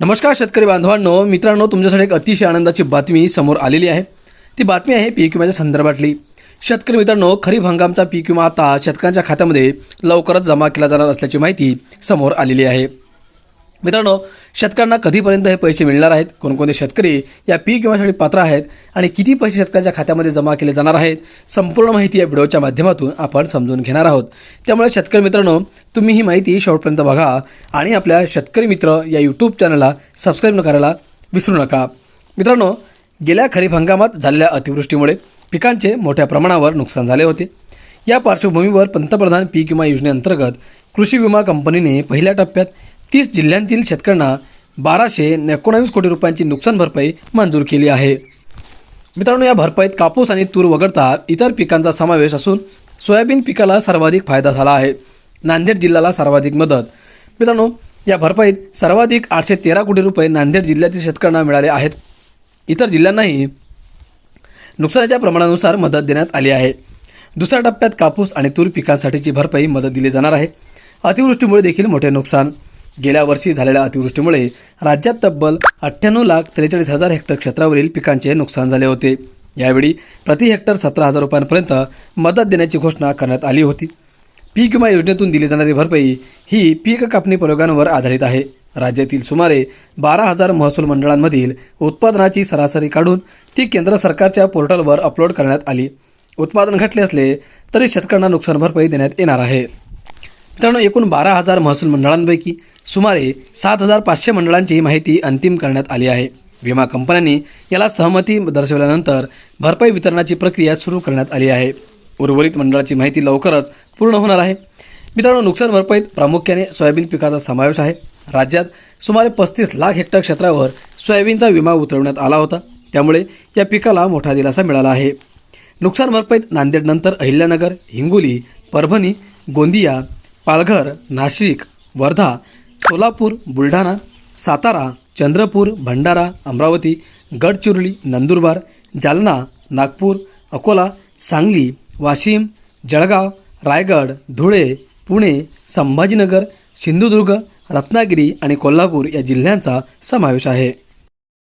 नमस्कार शेतकरी बांधवांनो, मित्रांनो, तुमच्यासाठी एक अतिशय आनंदाची बातमी समोर आलेली आहे। ती बातमी आहे पीक विम्याच्या संदर्भातली। शेतकरी मित्रांनो, खरीप हंगामचा पीक विमा आता शेतकऱ्यांच्या खात्यामध्ये लवकरच जमा केला जाणार असल्याची माहिती समोर आलेली आहे। मित्रांनो, शेतकऱ्यांना कधीपर्यंत हे पैसे मिळणार आहेत, कोणकोणते शेतकरी या पीक विम्यासाठी पात्र आहेत आणि किती पैसे शेतकऱ्यांच्या खात्यामध्ये जमा केले जाणार आहेत, संपूर्ण माहिती या व्हिडिओच्या माध्यमातून आपण समजून घेणार आहोत। त्यामुळे शेतकरी मित्रांनो, तुम्ही ही माहिती शेवटपर्यंत बघा आणि आपल्या शेतकरी मित्र या यूट्यूब चॅनलला सबस्क्राइब करायला विसरू नका। मित्रांनो, गेल्या खरीप हंगामात झालेल्या अतिवृष्टीमुळे पिकांचे मोठ्या प्रमाणावर नुकसान झाले होते। या पार्श्वभूमीवर पंतप्रधान पीक विमा योजनेअंतर्गत कृषी विमा कंपनीने पहिल्या टप्प्यात 30 जिल्ह्यांतील शेतकऱ्यांना 1219 कोटी रुपयांची नुकसान भरपाई मंजूर केली आहे। मित्रांनो, या भरपाईत कापूस आणि तूर वगळता इतर पिकांचा समावेश असून सोयाबीन पिकाला सर्वाधिक फायदा झाला आहे। नांदेड जिल्ह्याला सर्वाधिक मदत। मित्रांनो, या भरपाईत सर्वाधिक 813 कोटी रुपये नांदेड जिल्ह्यातील शेतकऱ्यांना मिळाले आहेत। इतर जिल्ह्यांनाही नुकसानाच्या प्रमाणानुसार मदत देण्यात आली आहे। दुसऱ्या टप्प्यात कापूस आणि तूर पिकांसाठीची भरपाई मदत दिली जाणार आहे। अतिवृष्टीमुळे देखील मोठे नुकसान। गेल्या वर्षी झालेल्या अतिवृष्टीमुळे राज्यात तब्बल 98,43,000 हेक्टर क्षेत्रावरील पिकांचे नुकसान झाले होते। यावेळी प्रति हेक्टर 17,000 रुपयांपर्यंत मदत देण्याची घोषणा करण्यात आली होती। पीक विमा योजनेतून दिली जाणारी भरपाई ही पीक कापणी प्रयोगांवर आधारित आहे। राज्यातील सुमारे 12,000 महसूल मंडळांमधील उत्पादनाची सरासरी काढून ती केंद्र सरकारच्या पोर्टलवर अपलोड करण्यात आली। उत्पादन घटले असले तरी शेतकऱ्यांना नुकसान भरपाई देण्यात येणार आहे। मित्रांनो, एकूण 12,000 महसूल मंडळांपैकी सुमारे 7,500 मंडळांची माहिती अंतिम करण्यात आली आहे। विमा कंपन्यांनी याला सहमती दर्शवल्यानंतर भरपाई वितरणाची प्रक्रिया सुरू करण्यात आली आहे। उर्वरित मंडळाची माहिती लवकरच पूर्ण होणार आहे। मित्रांनो, नुकसान भरपाईत प्रामुख्याने सोयाबीन पिकाचा समावेश आहे। राज्यात सुमारे 35 लाख हेक्टर क्षेत्रावर सोयाबीनचा विमा उतरवण्यात आला होता, त्यामुळे या पिकाला मोठा दिलासा मिळाला आहे। नुकसान भरपाईत नांदेडनंतर अहिल्यानगर, हिंगोली, परभणी, गोंदिया, पालघर, नाशिक, वर्धा, सोलापूर, बुलढाणा, सातारा, चंद्रपूर, भंडारा, अमरावती, गडचिरोली, नंदुरबार, जालना, नागपूर, अकोला, सांगली, वाशिम, जळगाव, रायगड, धुळे, पुणे, संभाजीनगर, सिंधुदुर्ग, रत्नागिरी आणि कोल्हापूर या जिल्ह्यांचा समावेश आहे।